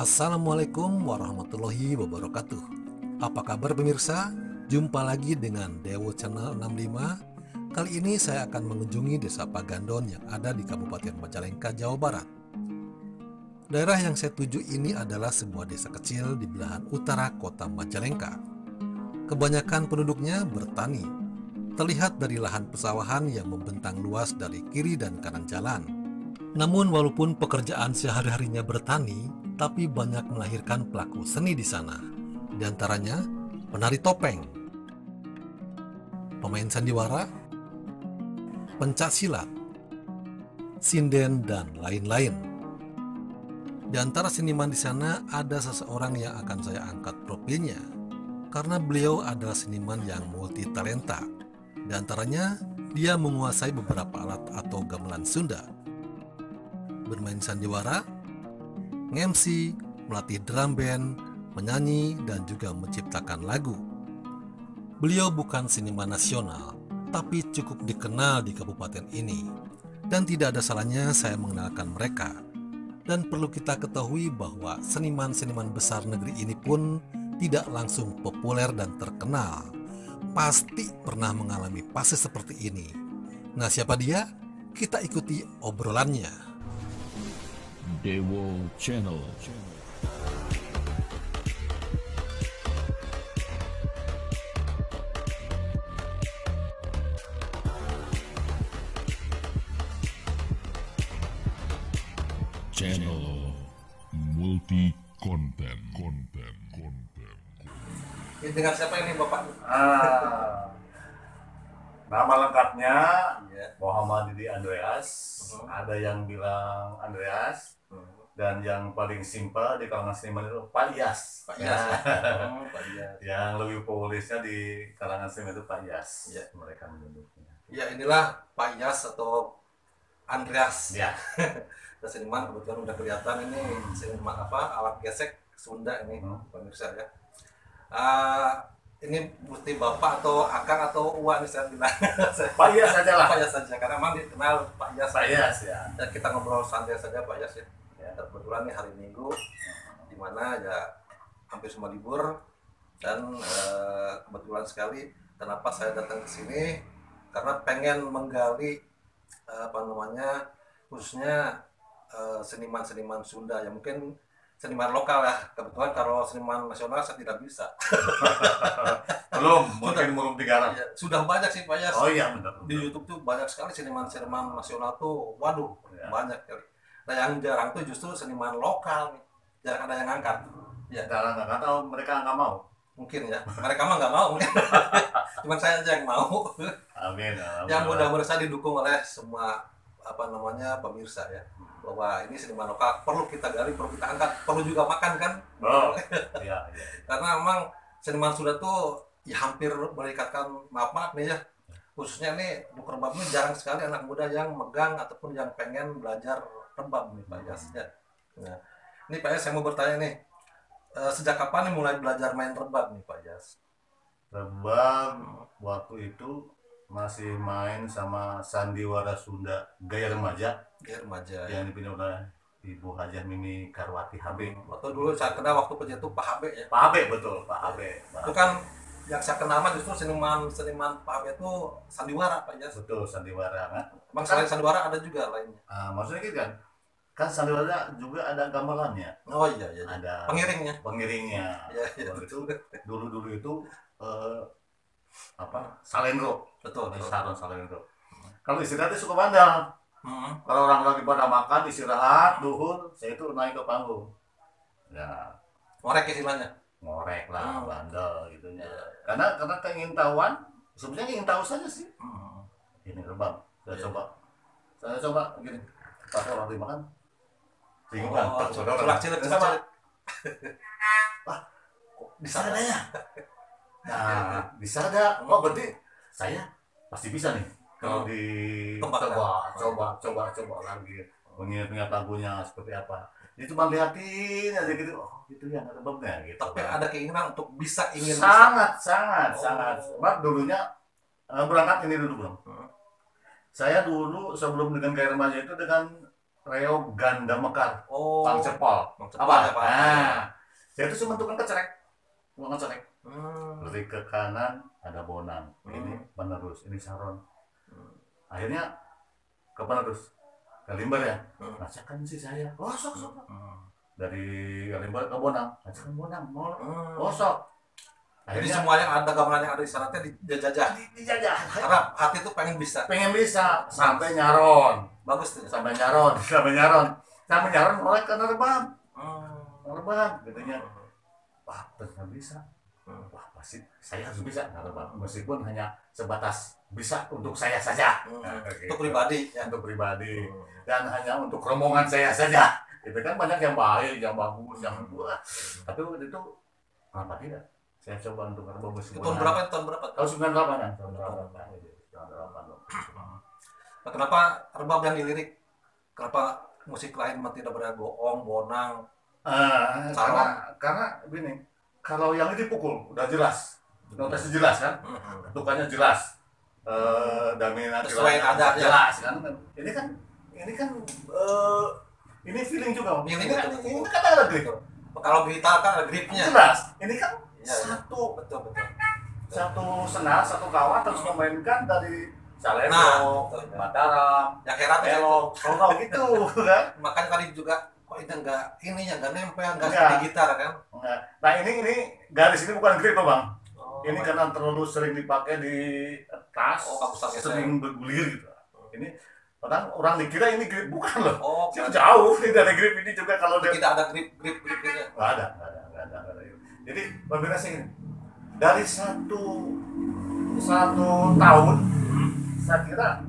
Assalamualaikum warahmatullahi wabarakatuh. Apa kabar pemirsa? Jumpa lagi dengan Dewo Channel 65. Kali ini saya akan mengunjungi Desa Pagandon yang ada di Kabupaten Majalengka, Jawa Barat. Daerah yang saya tuju ini adalah sebuah desa kecil di belahan utara kota Majalengka. Kebanyakan penduduknya bertani. Terlihat dari lahan pesawahan yang membentang luas dari kiri dan kanan jalan. Namun walaupun pekerjaan sehari-harinya bertani, tapi banyak melahirkan pelaku seni di sana. Di antaranya penari topeng, pemain sandiwara, pencak silat, sinden, dan lain-lain. Di antara seniman di sana ada seseorang yang akan saya angkat profilnya, karena beliau adalah seniman yang multi talenta. Di antaranya, dia menguasai beberapa alat atau gamelan Sunda, bermain sandiwara, nge-MC, melatih drum band, menyanyi, dan juga menciptakan lagu. Beliau bukan seniman nasional, tapi cukup dikenal di kabupaten ini. Dan tidak ada salahnya saya mengenalkan mereka. Dan perlu kita ketahui bahwa seniman-seniman besar negeri ini pun tidak langsung populer dan terkenal. Pasti pernah mengalami fase seperti ini. Nah, siapa dia? Kita ikuti obrolannya. Dewo Channel. Channel multi konten. Dengan siapa ini Bapak? Nama lengkapnya Ya. Muhammad Didi Andreas. Ada yang bilang Andreas, dan yang paling simpel di kalangan seniman itu Pak Yas. Pak Yas. Ya. Pak Yas. Yang lebih populernya di kalangan seniman itu Pak Yas. Ya. Mereka menyebutnya. Ya, inilah Pak Yas atau Andreas. Ya. Kita seniman kebetulan udah kelihatan ini seniman alat gesek Sunda ini pemirsa ya. Ini bukti bapak atau akang atau uang nih saya bilang. Pak Yas saja lah. Pak Yas saja karena memang dikenal Pak Yas. Pak Yas ya. Dan kita ngobrol santai saja Pak Yas ya. Ya. Kebetulan nih hari Minggu di mana ya hampir semua libur dan kebetulan sekali kenapa saya datang ke sini karena pengen menggali khususnya seniman-seniman Sunda yang mungkin seniman lokal ya. Kebetulan kalau seniman nasional saya tidak bisa. Belum digarap. Ya, sudah banyak sih Pak Yas. Oh iya benar. Di YouTube tuh banyak sekali seniman-seniman nasional tuh, waduh, Ya. banyak kali. Nah yang jarang tuh justru seniman lokal nih, jarang ada yang ngangkat. Ya, Karena nggak tahu mereka nggak mau. mungkin ya. Mereka mah nggak mau, cuman saya aja yang mau. Amin. Yang mudah-mudahan didukung oleh semua pemirsa ya, bahwa ini seniman lokal perlu kita gali, perlu kita angkat, perlu juga makan kan. Oh, iya. Karena memang seniman Sunda tuh ya hampir merikatkan, maaf nih ya, khususnya nih Dukur Rebab ini jarang sekali anak muda yang megang ataupun yang pengen belajar rebab nih Pak Yas ya. Nah, ini Pak Yas saya mau bertanya nih, sejak kapan nih mulai belajar main rebab nih Pak Yas? Rebab waktu itu masih main sama sandiwara Sunda gaya remaja Ya remaja. yang dipilih oleh Ibu Hajah Mimi Karwati HB. Waktu dulu saya kenal waktu kerja tuh Pak Habe ya. Pak HB betul, Pak HB. Itu kan yang saya kenal mah justru seniman Pak Habe itu sandiwara Pak Yas. Betul sandiwara kan. Emang selain sandiwara ada juga lainnya. Maksudnya gitu kan sandiwara juga ada gamelannya, Oh iya. ada Pengiringnya. Ya. Waktu itu dulu itu salendro. Betul. Salendro. Kalau istirahat suka bandel. Kalau orang lagi pada makan istirahat duhur, saya itu naik ke panggung. Ya, Ngorek istilahnya. ngorek lah, bandel gitunya. Karena keingintahuan, sebenarnya ingin tahu saja sih. Ini rebab, saya coba gini, pas orang dimakan, bingung kan, Culak cilik. Wah, kok bisa ada ya? Nah, bisa ada. Oh, berarti saya pasti bisa nih. Kalau coba lagi mengingat lagunya seperti apa. Jadi cuma liatin aja gitu. Oh, itu yang rebabnya gitu. Tapi ada keinginan untuk ingin sangat. Sebab dulunya berangkat ini dulu belum. Saya dulu sebelum dengan gaya remaja itu dengan reog ganda mekar, Oh, Bang Cepol. Bang Cepol, Apa? ya, Pak. Nah, dia itu cuma tukang kecerek. Tukang kecerek. Hmm. Dari ke kanan ada Bonang. Ini penerus, ini Saron. Akhirnya ke penerus. Kalimber ya. Ngajakan sih saya. Oh, sok. Dari Kalimber ke Bonang. Ngajakan Bonang. Oh, sok. Jadi Akhirnya semua yang ada gamelan yang ada di sana teh dijajah. dijajah. Karena hati tuh pengen bisa. Pengen bisa sampai Nyaron. Bagus tuh. Sampai Nyaron mulai ke Nerbang. Nerbang gitunya. Wah, ternyata bisa. Wah, pasti saya harus bisa Nerbang. Meskipun hanya sebatas bisa untuk saya saja. Nah, Untuk pribadi ya. Untuk pribadi. Dan hanya untuk rombongan saya saja. Itu kan banyak yang baik, yang bagus, yang wah. Tapi waktu itu kenapa tidak? Saya coba untuk Nerbang meskipun Tahun berapa? Tahun berapa? Tahun 98-an. Tahun 98. Nah, kenapa Rebab yang dilirik? Kenapa musik lain mah tidak berada Goong, Bonang? Karena gini, kalau yang ini dipukul udah jelas, notasi jelas kan, ketukannya jelas, damina Sesuai yang ada, jelas kan. Ini kan ini feeling juga. Feeling Ini kan betul. ada grip. Kalau gitar kan ada gripnya. Jelas. Ini kan Ya, betul. satu senar, satu kawat terus memainkan dari Salendo, Nah, betul. Mataram, Yang heran tuh Elok, kalau gitu kan. makanya tadi juga kok itu enggak nempel, enggak Enggak. seperti gitar kan? Nah ini garis ini bukan grip loh, Bang. Oh, Ini karena terlalu sering dipakai di tas, Oh, kapusnya sering bergulir gitu. Ini orang dikira ini grip, bukan loh. Oh, Jauh nih dari grip ini juga kalau dia tidak ada grip-gripnya. nggak ada. Jadi kombinasi ini dari satu tahun, saya kira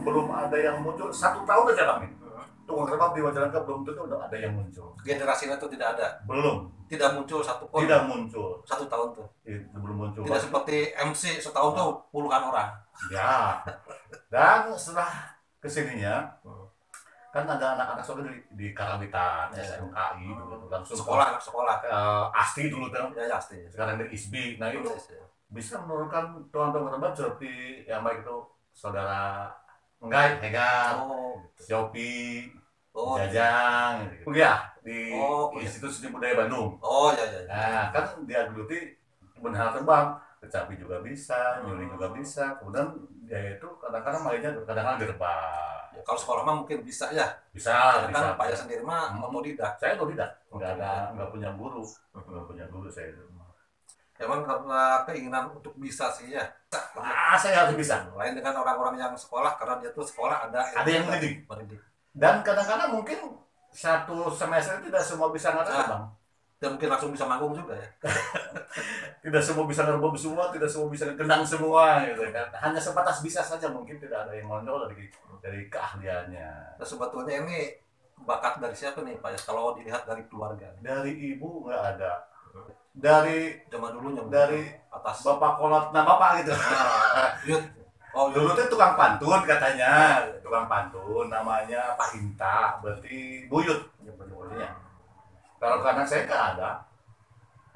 belum ada yang muncul. 1 tahun aja Bang nih. Tukang Rebab di Majalengka belum tentu udah ada yang muncul. Generasinya itu tidak ada. Belum. Tidak muncul satu pun. Tidak muncul. 1 tahun tuh. Itu belum muncul. Tidak seperti MC setahun tuh puluhan orang. Ya. Dan setelah kesininya, kan ada anak-anak sekolah di Karawitan, SMKI dulu langsung Sekolah. ASTI dulu tuh. Ya pasti. Sekarang di ISBI. Nah itu bisa menurunkan tuan-tuan Rebab seperti yang baik itu saudara Enggai, Hegar, Yopi, Jajang, gitu. Kuliah di Institut Seni Budaya Bandung. Oh ya. Nah kan dia geluti benar terbang, kecapi juga bisa, nyuri juga bisa. Kemudian dia itu kadang-kadang mainnya kadang-kadang di Rebab. Ya, kalau sekolah mah mungkin bisa ya. Bisa. Kan Pak Ya sendiri mah otodidak. Saya otodidak, nggak punya guru saya itu. Emang karena keinginan untuk bisa sih ya. Saya harus bisa. Lain dengan orang-orang yang sekolah karena dia tuh sekolah ada yang mendidik. Dan kadang-kadang mungkin 1 semester tidak semua bisa ngerebab, Bang. Dan mungkin langsung bisa manggung juga ya. Tidak semua bisa ngerebab semua, tidak semua bisa kendang semua gitu kan. Hanya sebatas bisa saja, mungkin tidak ada yang menonjol dari keahliannya. Nah, sebetulnya ini bakat dari siapa nih Pak? Kalau dilihat dari keluarga. Dari ibu nggak ada. Dari zaman dulunya dari atas bapak kolot, nah bapak gitu. Dulu tuh tukang pantun katanya, tukang pantun namanya Pak Hinta, berarti buyut nyebutnya. Kalau anak saya nggak ada,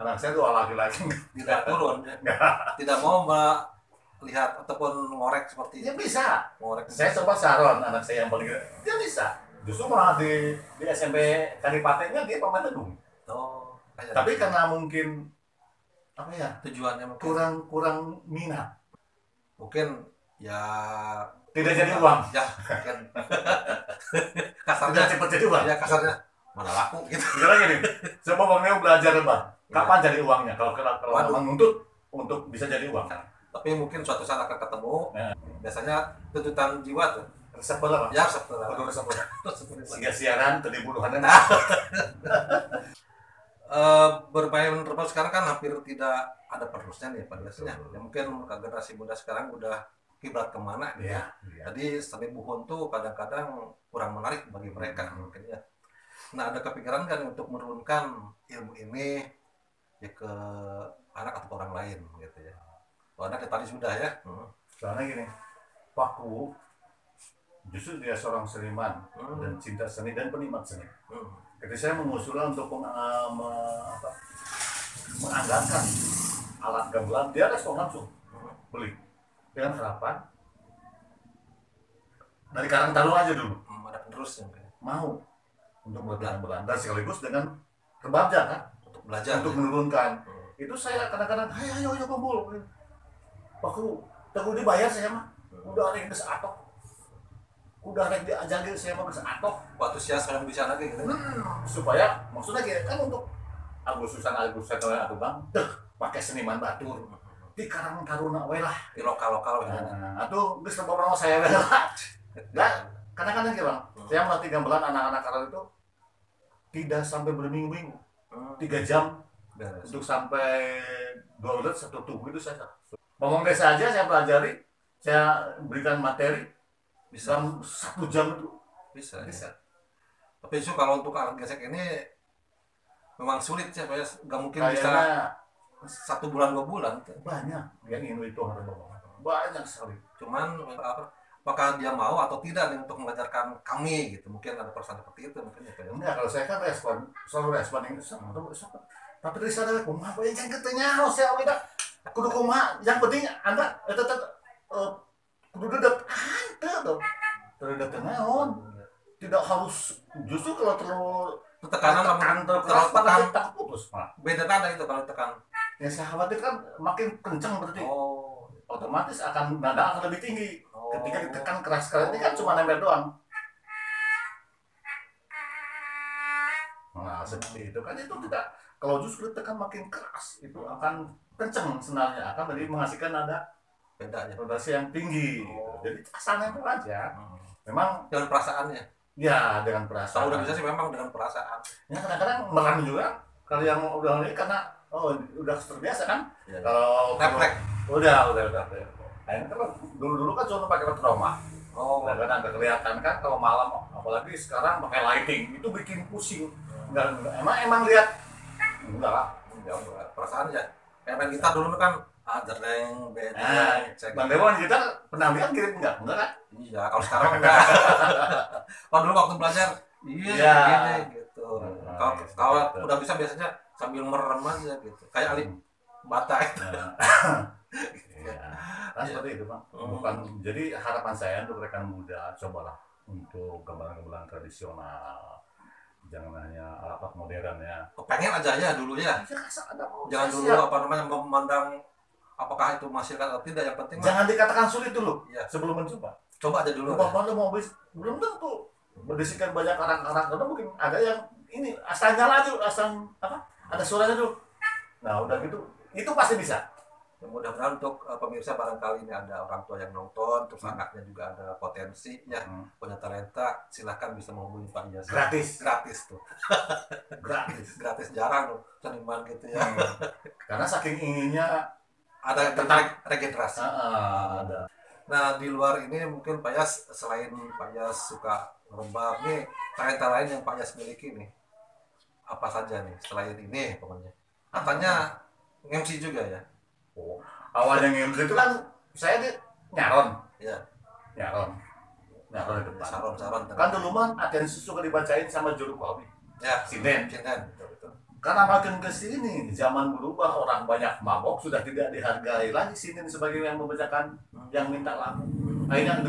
anak saya dua laki-laki. Tidak turun, tidak mau melihat ataupun ngorek seperti dia bisa. Ngorek. Saya coba Saron, anak saya yang paling dia bisa. Justru malah di SMP Kadipatennya dia pemain teduh. Tapi karena mungkin apa ya tujuannya mungkin kurang minat, mungkin ya tidak jadi uang ya kan kasarnya tidak cepat jadi uang ya kasarnya mana laku gitu. Kira gini, coba Bang Neo belajar Bang, kapan jadi uangnya kalau memang untuk bisa jadi uang. Tapi mungkin suatu saat akan ketemu. Biasanya tuntutan jiwa tuh resep bola, ya resep bola. Siaran tadi buluhannya. Bermain Rebab sekarang kan hampir tidak ada penerusnya nih biasanya. Ya mungkin generasi muda sekarang udah kiblat kemana gitu. Ya. Jadi seni buhon tuh kadang-kadang kurang menarik bagi mereka mungkin ya. Nah ada kepikiran kan untuk menurunkan ilmu ini ya ke anak atau orang lain gitu ya. Kalau anak tadi sudah ya. Soalnya gini, Paku justru dia seorang seniman dan cinta seni dan penikmat seni. Ketika saya mengusulkan untuk menganggarkan alat gamelan, dia respon langsung beli dengan harapan dari Karang Taruna aja dulu ada penerusnya mungkin. mau untuk berpelan-pelan dan sekaligus dengan rebabja kan Untuk belajar untuk ya. menurunkan. Itu saya kadang-kadang ayo kumpul aku dibayar saya mah udah rek geus atok udah rek diajar ge saya mah geus atok waktu sia saya bisa lagi gitu. supaya maksudnya gitu kan untuk Agustusan atau bang pakai seniman batur di Karang Taruna we lah Di lokal-lokal ya. atau geus orang saya we lah nah kadang-kadang gitu bang saya melatih gamelan anak-anak Karang itu tidak sampai berminggu-minggu 3 jam Beres. untuk sampai 2 bulan satu tubuh itu saya ngomong desa aja saya pelajari saya berikan materi Bisa. dalam 1 jam itu Bisa. bisa Tapi justru kalau untuk alat gesek ini memang sulit ya, nggak mungkin bisa kayaknya 1 bulan 2 bulan. banyak yang ingin itu banyak sekali Cuman apakah dia mau atau tidak nih untuk mengajarkan kami gitu? Mungkin ada perasaan seperti itu mungkin ya, Pak, ya. enggak kalau saya kan selalu respon yang sama tapi dari sana kumaha yang ketanya saya udah kudu kumaha yang penting anda kudu dedet tuh terus dedet naon tidak harus justru kalau terlalu Itu tekanan terlalu terlalu tekan, tak putus Pak. beda tanda itu kalau tekan. Ya saya khawatir kan makin kencang berarti Oh, otomatis akan nada akan lebih tinggi Oh. ketika ditekan keras ini kan cuma nempel doang. Nah seperti itu kan itu tidak kalau justru ditekan makin keras itu akan kencang sebenarnya akan jadi menghasilkan nada beda aja. vibrasi yang tinggi. Oh. Jadi asal nempel aja. Memang Dengan perasaannya. ya dengan Kalau perasaan. udah bisa sih memang dengan perasaan. Ya kadang-kadang merem juga kalau yang udah ini karena udah terbiasa kan. Ya, ya. Kalau Refleks. udah. Akhirnya kan dulu kan cuma pakai trauma. Oh, Kan agak kelihatan kan kalau malam apalagi sekarang pakai lighting itu bikin pusing. Enggak emang lihat enggak perasaan aja. Kayak main gitar dulu kan jerdeng, beda, cek. Bang Dewan kita pernah lihat kirim enggak kan? Iya, kalau sekarang enggak. Kalau dulu waktu belajar, iya Iya. gini gitu. Nah, Kalau gitu. kalau udah bisa biasanya sambil merem aja gitu. Kayak Ali Bata itu. Iya. Kan seperti itu Bang. Bukan jadi harapan saya untuk rekan muda cobalah untuk gamelan-gamelan tradisional. Jangan hanya alat modern ya. Kepengen aja ya dulu ya. Jangan dulu apa namanya memandang apakah itu menghasilkan atau tidak, yang penting Jangan dikatakan sulit dulu Iya. sebelum mencoba. coba aja dulu. Bapak mau belum tentu berdisikan banyak orang-orang karena mungkin ada yang ini asal nyala aja asal apa ada suaranya dulu. Nah udah gitu itu pasti bisa. Ya, mudah-mudahan untuk pemirsa barangkali ini ada orang tua yang nonton, terus anaknya juga ada potensi ya, punya talenta, silahkan bisa menghubungi Pak Iyas. Gratis tuh. gratis jarang loh seniman gitu ya. Karena saking inginnya Ada Tetap. regenerasi. ada. Nah di luar ini mungkin Pak Yas, selain Pak Yas suka ngerebab nih, talenta lain yang Pak Yas miliki nih apa saja nih selain ini pokoknya? Katanya MC juga ya? Oh, awalnya nge-MC itu kan saya di nyaron Iya. nyaron di depan. Saron. Kan dulu mah atensi suka dibacain sama juru kawi. Ya. Sinden. Betul. Karena makin ke sini zaman berubah orang banyak mabok sudah tidak dihargai lagi sini sebagai yang membacakan yang minta lagu. Akhirnya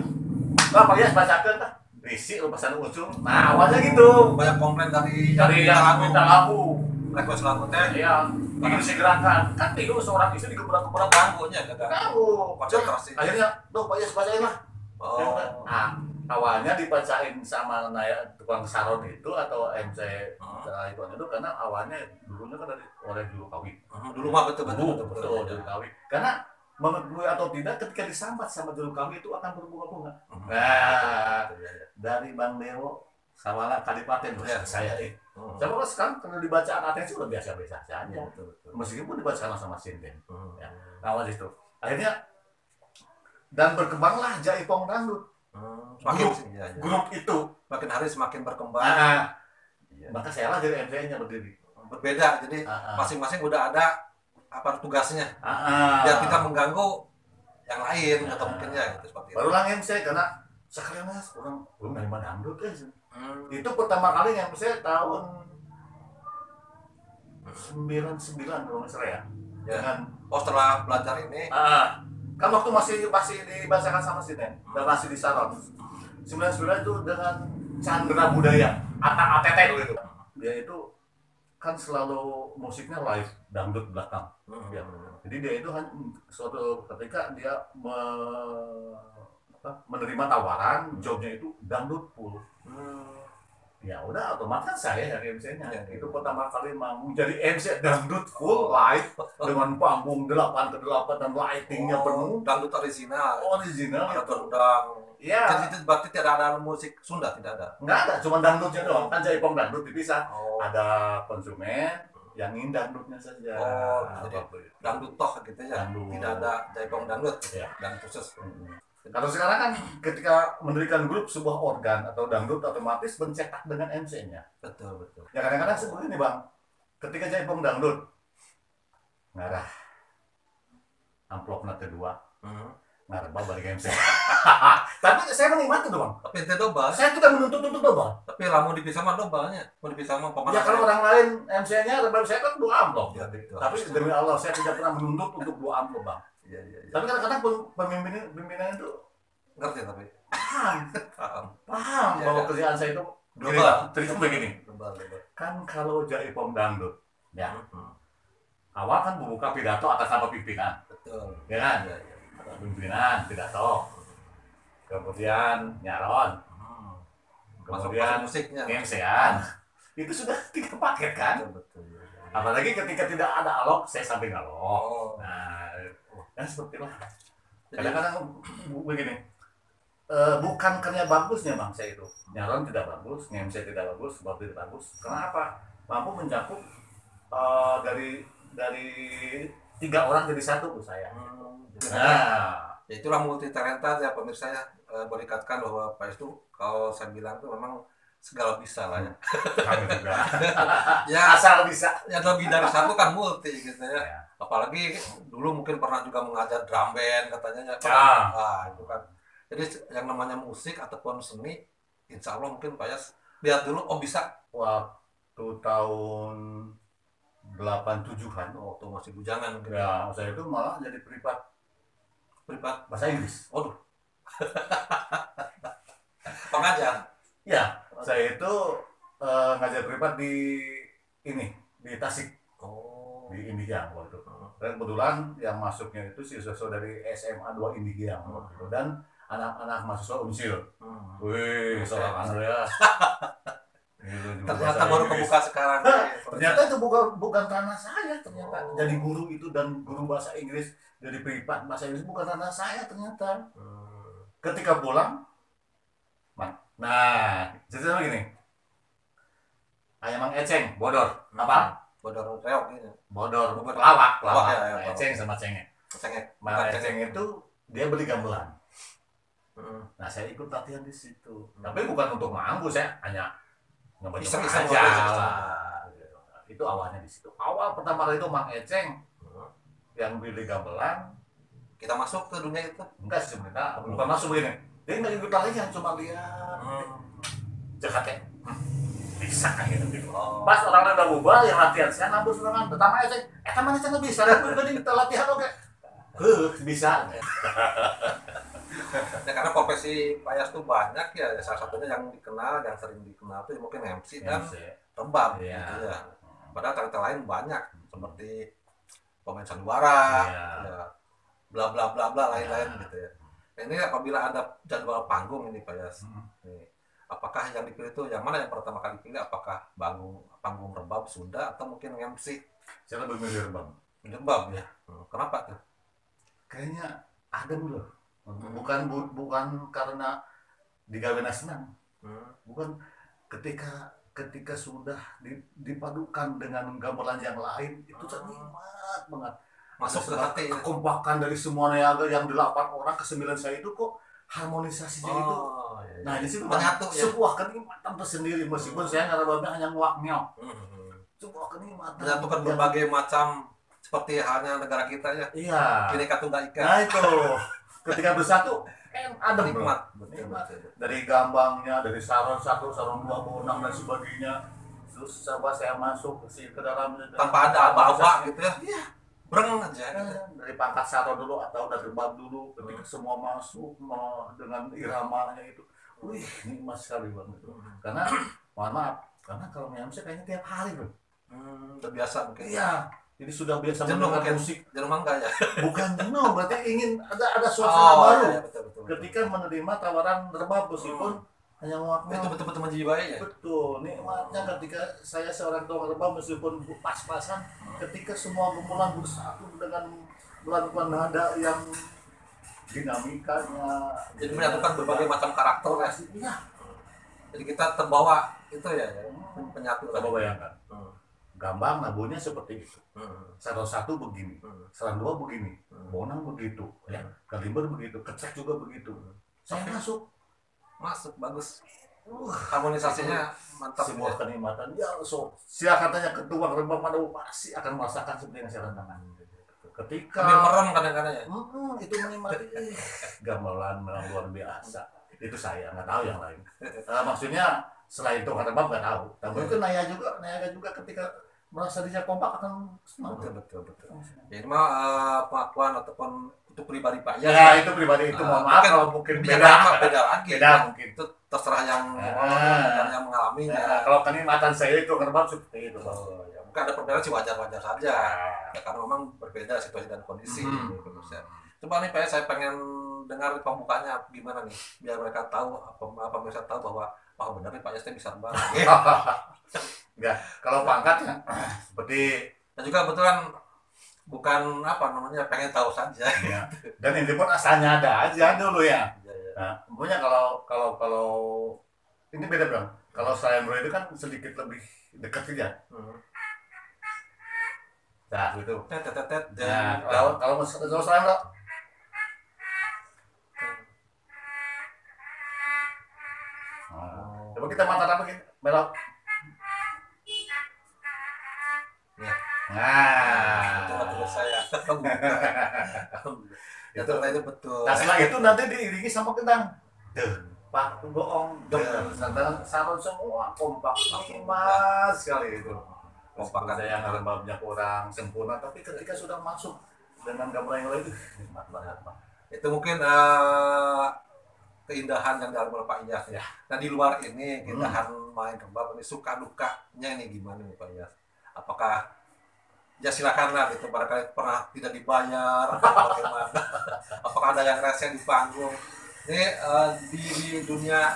Pak Yas bacakan lah. Risik lu pesan ucul. Nah awalnya gitu. Banyak komplain dari Yang minta lagu. request lagu teh. Iya. Bikin si gerakan. Kan tidur seorang istri digebrak-gebrak Ganggunya kagak. kamu. Konsentrasi. Akhirnya, Pak Yas bacain lah. Oh. Nah, awalnya dibacain sama tukang saron itu atau MC itu karena awalnya dulunya kan dari oleh juru kawi. Dulu mah betul. Betul juru kawi. Karena mengetahui atau tidak ketika disambat sama juru kawi itu akan berbunga-bunga. Nah, dari Bang Dewo Sawala Kadipaten saya coba sekarang kalau dibacaan atensi udah biasa-biasa saja. Meskipun dibacakan sama sinden. Ya. Awal itu. Akhirnya dan berkembanglah Jaipong Dangdut. Grup itu makin hari semakin berkembang. Maka saya lah jadi MC-nya berdiri. Berbeda, jadi masing-masing udah ada apa tugasnya. Biar kita mengganggu yang lain atau mungkin ya gitu seperti itu. Baru lang MC karena sekalian mas orang belum dari mana dangdut ya. Itu pertama kali MC tahun 99 kalau nggak salah ya. Dengan setelah belajar ini kan waktu masih dibacakan sama Sinen dan masih di salon. 99 itu dengan Chandra Budaya, ATT dulu itu. Dia itu kan selalu musiknya live dangdut belakang. Ya. Jadi dia itu suatu ketika dia menerima tawaran, jobnya itu dangdut full. Ya udah otomatis saya dari MC-nya. Itu pertama kali manggung jadi MC dangdut full live dengan panggung 8x8 dan lightingnya penuh. Dangdut original. Original. Ada tendang. Iya. Jadi itu berarti tidak ada musik Sunda, tidak ada. Nggak ada, cuma dangdutnya doang. Kan Jaipong dangdut dipisah. Oh. Ada konsumen yang ingin dangdutnya saja. Jadi dangdut toh gitu ya. Dangdut. Tidak ada Jaipong dangdut. Iya. Dan khusus. Kalau sekarang kan ketika mendirikan grup sebuah organ atau dangdut otomatis mencetak dengan MC-nya. Betul. Ya kadang-kadang seperti ini bang, ketika Jaipong dangdut, ngarah amplopnya kedua, ngarah balik MC. Tapi saya menikmati tuh bang. Tapi itu dobel. Saya tidak menuntut untuk dobel. Tapi lah mau dipisah mah dobelnya. Mau dipisah mah pemanas. Ya kalau orang lain MC-nya, saya kan 2 amplop. Ya, betul. Tapi demi Allah saya tidak pernah menuntut untuk 2 amplop bang. Iya. Tapi kadang-kadang pimpinan itu Ngerti tapi. paham Ya, bahwa ya. kerjaan saya itu Dobel. terus begini. Dobel. Kan kalau Jaipong dangdut, ya awal kan membuka pidato atas nama pimpinan, Betul. ya kan? Iya. Pimpinan pidato, kemudian nyaron, Masuk kemudian musiknya. MC-an, itu sudah 3 paket kan? Betul. Apalagi ketika tidak ada alok, saya sampai ngalok. Oh. Nah, kan seperti lah. Jadi- Kadang-kadang begini, bukan karena bagusnya bang saya itu, nyaron tidak bagus, MC tidak bagus, sebab tidak bagus. Kenapa? Mampu mencakup dari 3 orang jadi 1 tuh saya. Nah, Ya itulah multi talenta ya pemirsa ya. Boleh dikatakan bahwa Pak itu kalau saya bilang tuh memang segala bisa lah ya. kami juga. Ya Asal bisa. yang lebih dari satu kan multi gitu ya. Ya. Apalagi dulu mungkin pernah juga mengajar drum band katanya ya. Ah. Itu kan. Jadi yang namanya musik ataupun seni, insya Allah mungkin Pak Yas lihat dulu, oh bisa. Waktu tahun 87-an, Waktu masih bujangan mungkin. ya saya itu malah jadi privat bahasa Inggris. Waduh. Pengajar. Ya, saya itu ngajar privat di Tasik, Oh. di Indihiang waktu itu. Dan kebetulan yang masuknya itu siswa dari SMA 2 Indihiang waktu itu, dan anak-anak mahasiswa Unsil. Wih, seorang Andreas. Gitu, juga Ternyata bahasa baru Inggris. kebuka sekarang. Ternyata itu bukan ranah saya ternyata. Jadi guru itu dan guru bahasa Inggris dari privat bahasa Inggris bukan ranah saya ternyata. Ketika pulang, nah ceritanya begini. Ayam Mang Eceng, bodor, apa? Bodor reok gitu. Bodor, Bodor. pelawak, Pelawak, ya, ya, Eceng sama cengek. Cengek. Mang Eceng itu dia beli gamelan. Hmm. Nah saya ikut latihan di situ. Tapi bukan untuk manggung, saya hanya nyoba Iseng-iseng aja aja. lah. Itu awalnya di situ. Awal pertama kali itu Mang Eceng yang beli gamelan. Kita masuk ke dunia itu. Enggak sih sebenarnya, bukan masuk begini. Dia nggak ikut latihan, cuma lihat. Jakatnya bisa kayak gitu. Pas orang udah bubar yang latihan saya nambah serangan pertama Eceng mana Eceng bisa jadi kita latihan oke bisa. Ya karena profesi Pak Yas tuh banyak ya. Salah satunya yang dikenal, yang sering dikenal tuh mungkin MC dan rebab Iya. gitu ya. Padahal talenta lain banyak seperti pemain sandiwara, Iya. ya, bla bla bla bla lain-lain gitu ya. Nah, ini apabila ada jadwal panggung ini Pak Yas, nih, apakah yang dipilih itu yang mana yang pertama kali dipilih? Apakah panggung rebab Sunda atau mungkin MC Saya lebih milih Bang. rebab ya? Kenapa tuh? Kayaknya adem loh. Bukan karena digawe senang. Bukan ketika sudah dipadukan dengan gamelan yang lain itu nikmat banget. Masuk ke hati. Kekompakan dari semuanya yang 8 orang ke 9 saya itu kok harmonisasinya itu. Iya. Nah di situ menyatu ya. sebuah kenikmatan tersendiri meskipun saya ngarabamnya hanya nguak nyok. Sebuah kenikmatan. Menyatukan berbagai macam seperti halnya negara kita ya. Iya. Bineka Tunggal Ika. Nah itu ketika bersatu ada Nikmat. Nikmat. Dari gambangnya, dari saron 1, saron 2, bonang dan sebagainya. Terus coba saya masuk ke dalam Tanpa ada aba-aba gitu ya. Iya. Breng aja gitu. Dari pangkat saron dulu atau dari bab dulu ketika semua masuk dengan iramanya itu. wih nikmat sekali bang itu. Karena mohon maaf, karena kalau MC kayaknya tiap hari bro. Udah biasa mungkin. Iya, jadi sudah biasa Jenuh mendengar mungkin. musik. Jenuh mangga ya. Bukan jenuh, berarti ingin ada suasana baru. Iya, betul. Ketika menerima tawaran rebab meskipun hanya Itu muak-muak. betul-betul menjiwai ya. Betul, nikmatnya ketika saya seorang tukang rebab meskipun pas-pasan, ketika semua kumpulan bersatu dengan melakukan nada yang dinamikanya. Jadi menyatukan berbagai macam karakter ya. Iya, Jadi kita terbawa itu ya, penyatu. coba bayangkan. Hmm. Gambar nabunya seperti itu. Hmm. Salah satu begini, salah dua begini, bonang begitu, ya, kalimber begitu, kecek juga begitu. Saya Masuk bagus. Harmonisasinya mantap. sebuah Ya. kenikmatan. Ya, silakan tanya ketua rebab mana pasti akan merasakan seperti yang saya rasakan. Ketika Sambil merem kadang-kadang ya. itu menikmati gamelan memang luar biasa. Itu saya nggak tahu yang lain. Maksudnya selain itu rebab nggak tahu. Tapi mungkin Naya juga ketika merasa dia kompak akan senang. Betul. Jadi mah pengakuan ataupun untuk pribadi Pak Ya, ya. itu pribadi itu mohon maaf kalau mungkin beda lagi. mungkin. Itu terserah yang mengalami Ya, ya. kalau kenikmatan saya itu rebab seperti itu. Ya, mungkin ada perbedaan sih wajar-wajar saja. Ya, karena memang berbeda situasi dan kondisi. Gitu, ya. Coba nih Pak, saya pengen dengar pembukanya gimana nih, biar mereka tahu apa mereka tahu bahwa benar nih Pak Yas bisa rebab. Enggak, kalau pangkatnya seperti Dan juga kebetulan bukan pengen tahu saja. ya. Dan ini pun asalnya ada aja dulu ya. Ya. Nah, pokoknya kalau ini beda bang. Kalau saya itu kan sedikit lebih dekat saja. Nah, gitu. Tet. Nah, kalau saya bro. Nah, coba kita mata apa gitu, belok. Ya. Nah, Itu betul saya. Ya ternyata itu betul. nah setelah itu nanti diiringi sama kendang. Pak bohong, sedang sarung semua kompak mas sekali itu. Kompak ada yang rebabnya kurang sempurna, tapi ketika sudah masuk dengan gambar yang lain, nikmat banget Pak. Itu mungkin keindahan yang dalam Pak Iyas ya. Nah di luar ini keindahan main rebab ini suka dukanya ini gimana nih Pak Iyas? Apakah ya silakanlah gitu, barangkali pernah tidak dibayar atau bagaimana? Apakah ada yang rese di panggung? Ini di dunia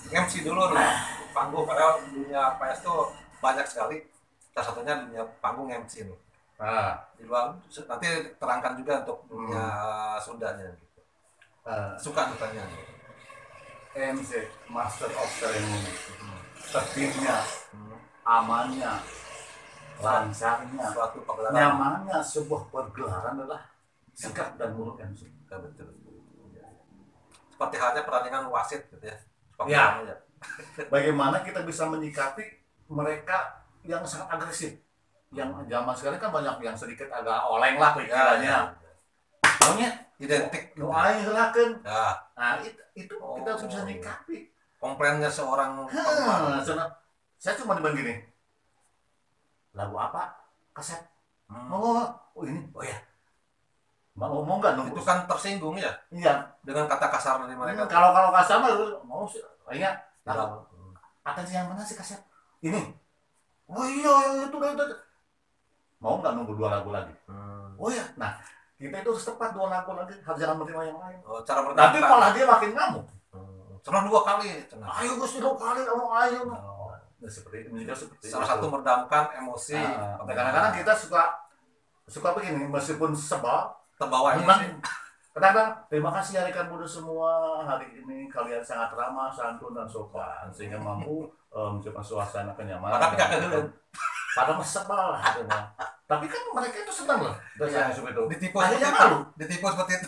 MC dulu nih, panggung, padahal dunia PS tuh banyak sekali. Salah satunya dunia panggung MC nih. Nah, Di luar nanti terangkan juga untuk dunia Sundanya gitu. Suka dukanya. MC Master of Ceremony, tertibnya, amannya, lancarnya, Suatu pagelaran. nyamannya sebuah pergelaran adalah sikap dan mulut MC. Ya, betul. Seperti halnya pertandingan wasit gitu ya. Sepak Ya. bola aja. Bagaimana kita bisa menyikapi mereka yang sangat agresif, yang zaman sekarang kan banyak yang sedikit agak oleng lah pikirannya. Pokoknya Identik. nu aing heulakeun. Ya, Nah, itu kita harus bisa nyikapi. komplainnya seorang pemain. Saya cuma dibilang gini. Lagu apa? Kaset. Oh ini. Oh ya. Mau nggak nunggu? Itu kan tersinggung ya Iya. dengan kata kasar dari mereka. Kalau kasar mah mau sih. Kayaknya Dalam- atensi yang mana sih kaset? Ini. Oh iya itu. Mau nggak nunggu 2 lagu lagi? Oh ya. Nah, kita itu harus tepat 2 lagu lagi. Harus jangan menerima yang lain. Cara Nanti berdampak. malah dia makin ngamuk. Cenah 2 kali. Cenah. Ayo Gus 2 kali kamu ayo. Nah, seperti itu juga seperti Salah itu. satu meredamkan emosi. Kadang-kadang kita suka begini meskipun sebal. terbawa Memang emosi. kadang-kadang terima kasih ya rekan muda semua, hari ini kalian sangat ramah, santun dan sopan sehingga mampu menciptakan suasana kenyamanan. Tapi kakak dulu. Pada sebal lah. Tapi kan mereka itu senang loh. Iya. Seperti itu. Ditipu Akhirnya seperti itu. malu. Ditipu seperti itu.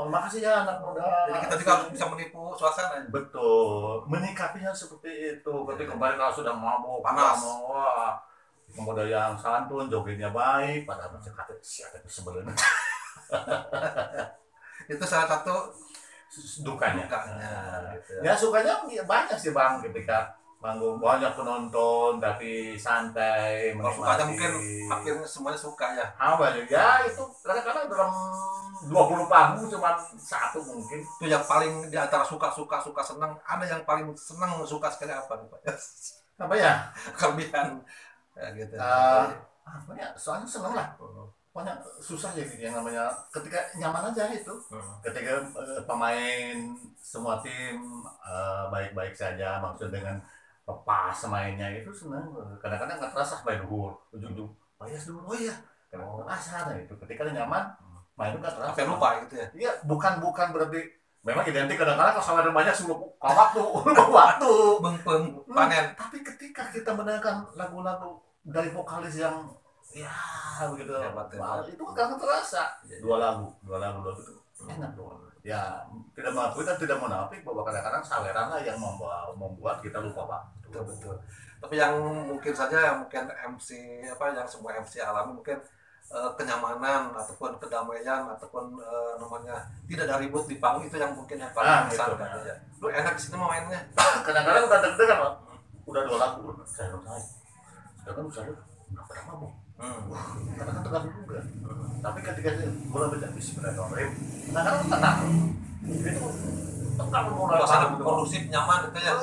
Makasih ya anak muda. Jadi kita juga harus bisa menipu suasana. Betul, menyikapinya seperti itu. Ketika kembali kalau sudah mabuk, Panas. wah, pemuda yang santun, jogetnya baik, pada macam kata siapa sebelumnya. Itu salah satu Dukanya. gitu Ya ya. sukanya banyak sih bang, ketika manggung banyak penonton tapi santai. Kalau sukanya mungkin hampir semuanya suka ya. Apa ya itu kadang-kadang dalam 20% panggung cuma satu mungkin. Itu yang paling di antara suka senang, ada yang paling senang suka sekali apa nih Pak? Apa ya? Kelebihan ya gitu. Apa ya? Soalnya seneng lah. Banyak susah ya yang namanya ketika nyaman aja itu. Ketika pemain semua tim baik-baik saja, maksud dengan pas mainnya itu senang. Kadang-kadang nggak terasa main duhur, ujung-ujung bias dulu, oh iya. Terasa itu ketika nyaman main itu nggak terasa. Sampai lupa gitu ya. Iya, bukan berarti memang identik kadang-kadang kalau saweran banyak suruh waktu Bengpeng panen. tapi ketika kita mendengarkan lagu-lagu dari vokalis yang ya begitu Hebat, itu kan terasa. Dua lagu itu enak doang. Ya tidak mengakui dan tidak menafik bahwa kadang-kadang saweran lah yang membuat kita lupa waktu. Betul. Tapi yang mungkin saja mungkin MC yang semua MC alami mungkin kenyamanan ataupun kedamaian ataupun namanya tidak ada ribut di panggung, itu yang mungkin yang paling besar kan ya. Lu enak di sini mau mainnya. Kadang-kadang udah deg-degan Pak. Udah 2 lagu saya naik. Sekarang saya nggak pernah mabuk. Karena kan terganggu juga. Tapi ketika bola baca bismillahirrahmanirrahim, kadang-kadang tenang. Itu tenang mulai Suasana kondusif nyaman itu ya.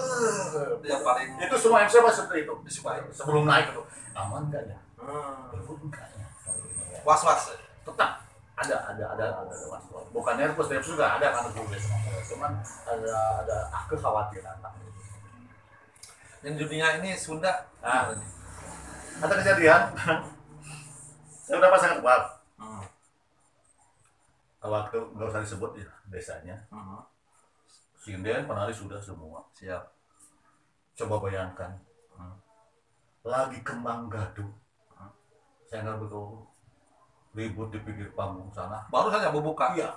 Itu yang paling itu semua MC Mas seperti itu. disukai. Sebelum naik itu aman enggak ya? Ribut enggak ya? Was-was. Tetap ada was-was. Bukan nervous juga ada kan tulis. Cuman ada kekhawatiran. Di dunia ini Sunda Ada kejadian. Saya udah pasangan kuat. Waktu nggak usah disebut ya desanya. Sinden penari sudah semua. Siap. Coba bayangkan. Lagi kembang gaduh. Saya nggak betul ribut di pinggir panggung sana. Baru saja membuka. Iya.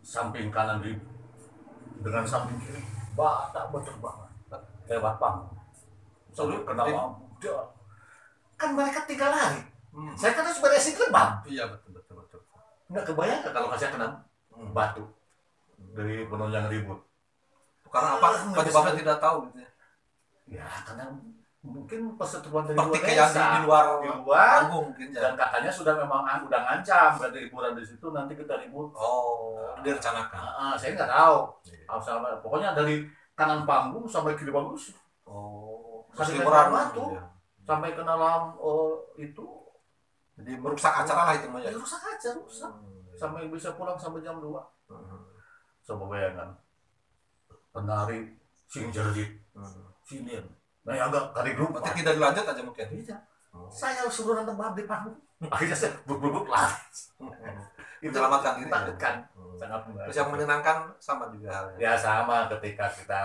Samping kanan ribut dengan samping kiri batak berterbangan lewat panggung. Selalu kena lampu. Kan mereka tinggal lari. Saya kan harus beresin gerbang. Iya betul. Nggak kebayang kalau saya kena batu dari penunjang ribut. Karena apa? Penyebabnya tidak tahu gitu ya. Ya karena mungkin perseteruan dari Pertikaian di luar panggung mungkin ya. Dan katanya sudah memang udah ngancam berarti liburan di situ nanti kita ribut. Direncanakan. Saya nggak tahu. Pokoknya dari kanan panggung sampai kiri panggung. Sampai kena batu, sampai kena itu. Jadi merusak acara lah itu Ya, rusak aja, rusak. Sampai bisa pulang sampai jam 2. Coba bayangkan. Penari sing jerit, sinin. Nah, ya enggak kali grup. Berarti tidak dilanjut aja mungkin. Tidak. Saya suruh nonton di panggung. Akhirnya saya buk lah. Itu Menyelamatkan diri. Takutkan. Sangat Terus yang menyenangkan sama juga halnya. Ya sama ketika kita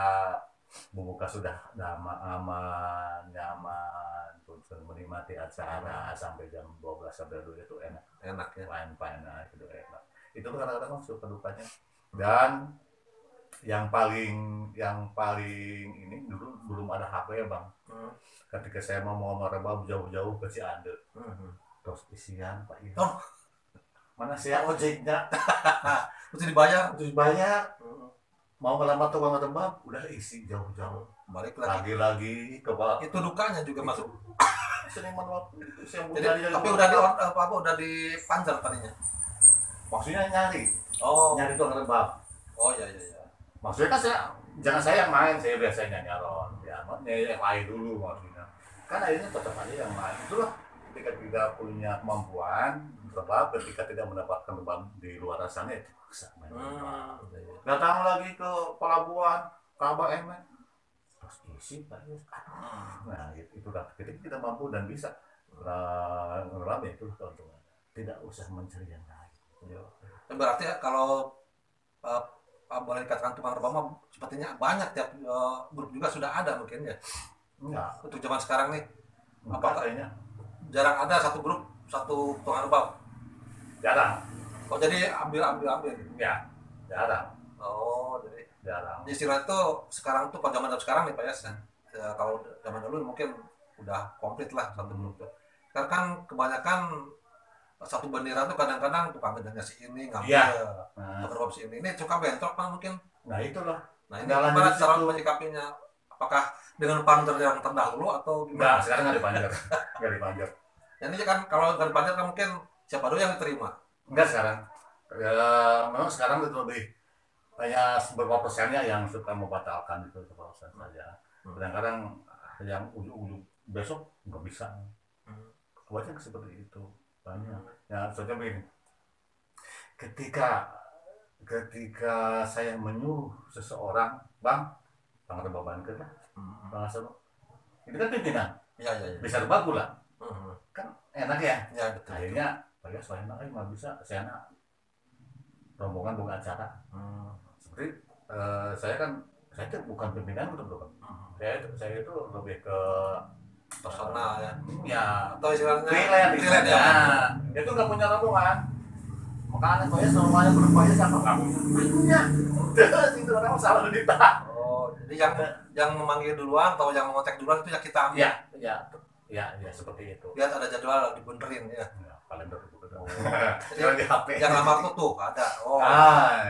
membuka sudah aman, nyaman, terus menikmati acara sampai jam 12 sampai 2 itu enak ya. Fine itu enak. Itu kadang-kadang suka dukanya. Dan yang paling ini dulu belum ada HP ya Bang. Ketika saya mau merebab jauh-jauh ke Cianjur. Terus isian Pak ya. Mana sih ojeknya? Mesti dibayar. Mau ngelamar tukang rebab udah isi jauh-jauh. Balik lagi. Lagi ke bawah. Itu dukanya juga masuk. Seniman waktu itu yang Jadi, tapi udah dipanjar tadinya. Maksudnya nyari tukang rebab. Oh iya. Maksudnya kan jangan saya yang main, saya biasanya nyaron. Ya, yang lain dulu maksudnya. Kan akhirnya tetap aja yang main. Itulah ketika tidak punya kemampuan rebab, ketika tidak mendapatkan rebab di luar sana itu paksa main rebab. Datang lagi ke pelabuhan, Kabah Emek. Terus isi Pak. Nah, itu lah. Ketika kita mampu dan bisa rebab ya itu keuntungan. Tidak usah mencari yang lain. Berarti kalau boleh dikatakan tukang rebab mah sepertinya banyak tiap grup juga sudah ada mungkin ya. Enggak. Untuk zaman sekarang nih, apakah kayaknya jarang ada satu grup satu tukang rebab? jarang. Oh jadi ambil gitu. Ya, jarang. Oh jadi Jarang. istilah itu sekarang tuh pada zaman sekarang nih Pak Yas. Kalau zaman dulu mungkin udah komplit lah satu grup tuh. Karena kan kebanyakan satu bendera tuh kadang-kadang tukang gendangnya si ini ngambil, tukang rebab si ini suka bentrok kan mungkin. Nah itulah. Nah ini gimana cara menyikapinya? Apakah dengan pander yang terdahulu atau gimana? Enggak, sekarang nggak dipanjar. Nggak dipanjar. Ini kan kalau nggak dipanjar kan mungkin siapa dulu yang diterima? Enggak sekarang. Ya, memang sekarang itu lebih hanya beberapa persennya yang suka membatalkan itu beberapa persen saja. Kadang-kadang yang ujuk-ujuk besok nggak bisa. Banyak seperti itu, banyak. Ya, contohnya begini, ketika ketika saya menyuruh seseorang, bang ada beban kerja, bang Asal, ini kan pimpinan, Ya, ya, ya. bisa berbagi lah, kan enak ya. Ya, betul. Akhirnya saya selain nggak bisa, saya nak rombongan bukan acara. Seperti saya kan, saya itu bukan pimpinan untuk bukan. Saya itu lebih ke Personal ya. ya Atau istilahnya freelance freelance ya. ya. Dia tuh nggak punya rombongan. Makanya saya semuanya berupaya sama kamu punya. Itu orang salah dita. Oh, jadi yang memanggil duluan atau yang mengontak duluan itu ya kita ambil. Ya, seperti itu. Lihat ada jadwal dibenerin ya. Ya, kalender itu betul. Jadi Jangan di HP. yang lamar tuh ada. Oh,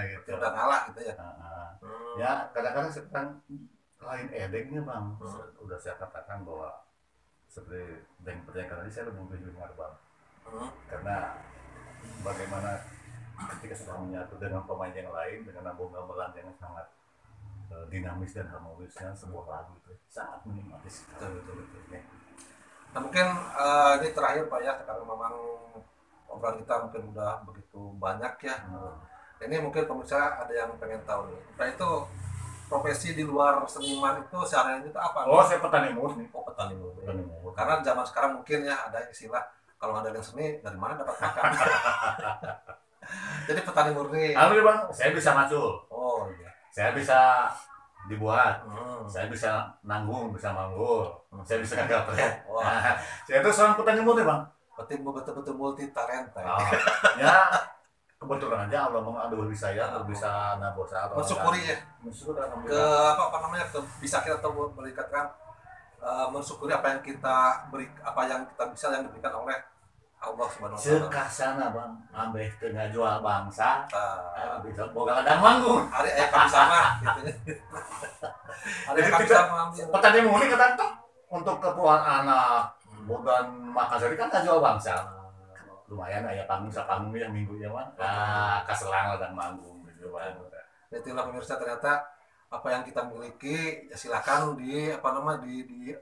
Gitu. udah ngalah gitu ya. Ya, kadang-kadang sekarang lain edengnya bang. Udah saya katakan bahwa seperti dengan pertanyaan tadi saya lebih memilih bang. Karena bagaimana ketika sudah menyatu dengan pemain yang lain dengan nambung gamelan yang sangat dinamis dan harmonisnya sebuah lagu itu sangat menikmati sekali. Betul. Nah mungkin ini terakhir Pak ya, karena memang obrolan kita mungkin udah begitu banyak ya. Ini mungkin pemirsa ada yang pengen tahu nih. Nah itu profesi di luar seniman itu sehari-hari itu apa? Oh, saya petani murni. Oh, petani murni. Petani. Karena zaman sekarang mungkin ya ada istilah kalau nggak ada yang seni dari mana dapat makan. Jadi petani murni. Alhamdulillah bang, saya bisa macul. Oh iya. Saya bisa dibuat. Saya bisa nanggung, bisa manggul. Saya bisa ngegapret. Nah, saya itu seorang petani murni bang. Berarti betul-betul multi talenta. Ya, kebetulan aja Allah mengadui saya untuk bisa nabosa atau mensyukuri ya. Mensyukur Ke apa namanya ke bisa kita tahu berikatkan mensyukuri apa yang kita beri, apa yang kita bisa yang diberikan oleh Allah Subhanahu wa taala. Sekasana bang, ambeh tengah jual bangsa. Bisa boga ladang manggung. Hari ayah kami sama gitu ya. Hari kami sama ambil. Petani murni kata untuk keperluan anak bukan makan sehari kan jual bangsa. Lumayan ayah panggung sapanggung yang minggu ya bang. Kaselang ladang manggung gitu bang. Itulah pemirsa, ternyata apa yang kita miliki ya silakan di apa namanya di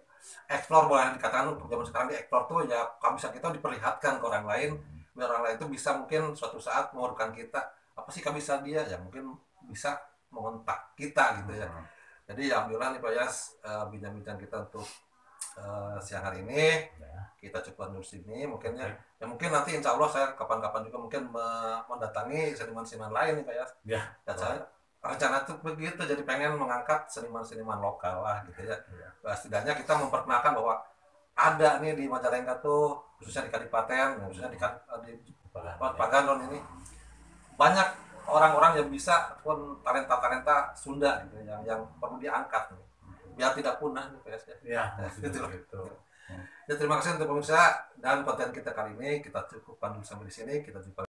explore, boleh dikatakan untuk zaman sekarang di explore tuh ya kalau bisa kita diperlihatkan ke orang lain biar orang lain itu bisa mungkin suatu saat memerlukan kita apa sih bisa dia ya mungkin bisa mengontak kita gitu ya. Jadi ya alhamdulillah nih Pak Yas, bincang-bincang kita untuk siang hari ini kita coba dulu sini mungkin ya. Ya mungkin nanti insya Allah saya kapan-kapan juga mungkin mendatangi seniman-seniman lain nih Pak Yas. Ya. Dan saya rencana tuh begitu, jadi pengen mengangkat seniman-seniman lokal lah gitu ya. Setidaknya kita memperkenalkan bahwa ada nih di Majalengka tuh khususnya di Kadipaten, khususnya di Paganon ini banyak orang-orang yang bisa pun talenta-talenta Sunda gitu yang perlu diangkat nih, biar tidak punah nih PS ya. Gitu. Ya terima kasih untuk pemirsa dan konten kita kali ini kita cukupkan dulu sampai di sini, kita jumpa